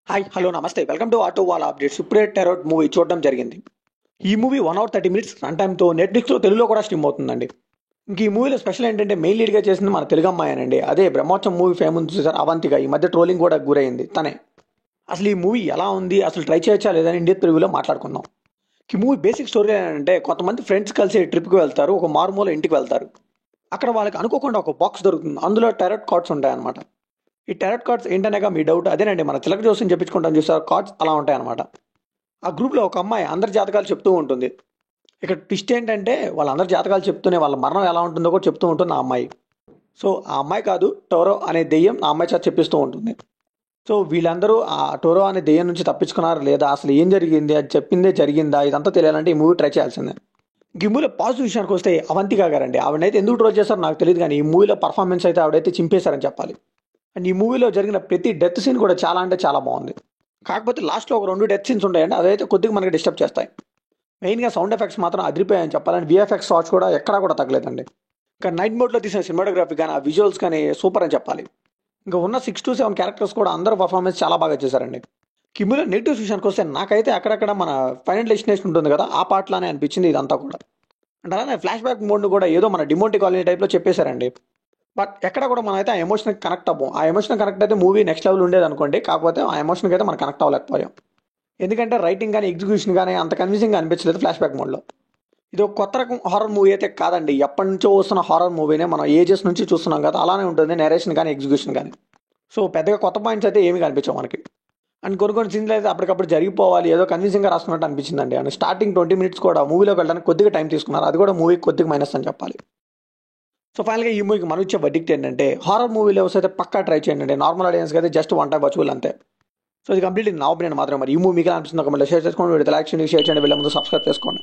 Hi hello నమస్తే welcome to auto వాళ్ళ updates. ఇప్పుడే టెరోట్ మూవీ చూడడం జరిగింది. ఈ మూవీ 1 hour 30 minutes రన్ టైమ్తో నెట్ఫ్లిక్స్లో తెలుగులో కూడా స్ట్రీమ్ అవుతుందండి. ఇంక ఈ మూవీలో స్పెషల్ ఏంటంటే మెయిన్ లీడ్గా చేసింది మన తెలుగు అమ్మాయినండి. అదే బ్రహ్మోత్సవం మూవీ ఫేమస్ చూసారు అవంతిగా, ఈ మధ్య ట్రోలింగ్ కూడా గురైంది తనే. అసలు ఈ మూవీ ఎలా ఉంది, అసలు ట్రై చేయొచ్చా లేదని ఇండియన్ రివ్యూలో మాట్లాడుకుందాం. ఈ మూవీ బేసిక్ స్టోరీ ఏంటంటే కొంతమంది ఫ్రెండ్స్ కలిసి ట్రిప్కి వెళ్తారు, ఒక మారుమూల ఇంటికి వెళ్తారు. అక్కడ వాళ్ళకి అనుకోకుండా ఒక బాక్స్ దొరుకుతుంది, అందులో టెరట్ కార్డ్స్ ఉంటాయన్నమాట. ఈ టెరట్ కార్డ్స్ ఏంటనేగా మీ డౌట్. అదేనండి, మన చిలక జోస్యం చెప్పించుకుంటాం చూసారు, కార్డ్స్ అలా ఉంటాయన్నమాట. ఆ గ్రూప్లో ఒక అమ్మాయి అందరి జాతకాలు చెప్తూ ఉంటుంది. ఇక్కడ ట్విస్ట్ ఏంటంటే వాళ్ళందరి జాతకాలు చెప్తూనే వాళ్ళ మరణం ఎలా ఉంటుందో కూడా చెప్తూ ఉంటుంది ఆ అమ్మాయి. సో ఆ అమ్మాయి కాదు, టోరో అనే దెయ్యం ఆ అమ్మాయి చేత చెప్పిస్తూ ఉంటుంది. సో వీళ్ళందరూ ఆ టోరో అనే దెయ్యం నుంచి తప్పించుకున్నారు లేదా, అసలు ఏం జరిగింది, అది చెప్పిందే జరిగిందా, ఇదంతా తెలియాలంటే ఈ మూవీ ట్రై చేయాల్సిందే. ఈ మూవీలో పాజిటివ్ విషయానికి వస్తే అవంతిక గారండి. ఆవిడైతే ఎందుకు ట్రోల్ చేస్తారో నాకు తెలియదు, కానీ ఈ మూవీలో పర్ఫార్మెన్స్ అయితే ఆవిడైతే చింపేశారని చెప్పాలి. అండ్ ఈ మూవీలో జరిగిన ప్రతి డెత్ సీన్ కూడా చాలా అంటే చాలా బాగుంది. కాకపోతే లాస్ట్లో ఒక 2 డెత్ సీన్స్ ఉంటాయండి, అదైతే కొద్దిగా మనకి డిస్టర్బ్ చేస్తాయి. మెయిన్గా సౌండ్ ఎఫెక్ట్స్ మాత్రం అదిరిపోయాయని చెప్పాలని, విఎఫ్ఎక్స్ షాట్స్ కూడా ఎక్కడా కూడా తగ్గలేదండి. ఇంకా నైట్ మోడ్లో తీసిన సినిమాటోగ్రఫీ కానీ ఆ విజువల్స్ కానీ సూపర్ అని చెప్పాలి. ఇంకా ఉన్న 6 to 7 క్యారెక్టర్స్ కూడా అందరూ పర్ఫార్మెన్స్ చాలా బాగా చేశారండి. కిమ్ములో నెగిటివ్ విషయానికి వస్తే నాకైతే అక్కడక్కడ మన ఫైనల్ డెస్టినేషన్ ఉంటుంది కదా, ఆ పార్ట్లానే అనిపించింది ఇదంతా కూడా. అంటే అలానే ఫ్లాష్ బ్యాక్ మోడ్ను కూడా ఏదో మన డిమోంటి కాలనీ టైప్లో చెప్పేశారండి. బట్ ఎక్కడ కూడా మనం అయితే ఆ ఎమోషన్కి కనెక్ట్ అవ్వం. ఆ ఎమోషన్ కనెక్ట్ అయితే మూవీ నెక్స్ట్ లెవెల్ ఉండేది అనుకోండి. కాకపోతే ఆ ఎమోషన్కి అయితే మనం కనెక్ట్ అవ్వలేకపోయాం. ఎందుకంటే రైటింగ్ కానీ ఎగ్జిక్యూషన్ కానీ అంత కన్విన్సింగ్గా అనిపించలేదు ఫ్లాష్ బ్యాక్ మోడ్లో. ఇది ఒక కొత్త రకం హారర్ మూవీ అయితే కాదండి, ఎప్పటి నుంచో వస్తున్న హారర్ మూవీనే, మనం ఏజెస్ నుంచి చూస్తున్నాం కదా, అలానే ఉంటుంది నేరేషన్ కానీ ఎగ్జిక్యూషన్ కానీ. సో పెద్దగా కొత్త పాయింట్స్ అయితే ఏమీ కనిపించవు మనకి. అండ్ కొన్ని సీన్లు అయితే అప్పటికప్పుడు జరిగిపోవాలి, ఏదో కన్విన్సింగ్గా రాసుకున్నట్టు అనిపించిందండి. అండ్ స్టార్టింగ్ 20 minutes కూడా మూవీలోకి వెళ్ళడానికి కొద్దిగా టైం తీసుకున్నారు, అది కూడా మూవీకి కొద్దిగా మైనస్ అని చెప్పాలి. సో ఫైనల్గా ఈ మూవీకి మనం ఇచ్చే వర్డిక్ట్ ఏంటంటే, హారర్ మూవీ లెవెల్స్ అయితే పక్కా ట్రై చేయండి. నార్మల్ ఆడియన్స్కి అయితే జస్ట్ వన్ టైం వాచబుల్ అంతే. సో ఇది కంప్లీట్లీ నా ఒపీనియన్ మాత్రం. మరి ఈ మూవీ మీకు అనిపిస్తుంది, ఒక మళ్ళీ షేర్ చేసుకోండి, లైక్ చేయండి, షేర్ చేయండి, వెళ్ళే ముందు సబ్స్క్రైబ్ చేసుకోండి.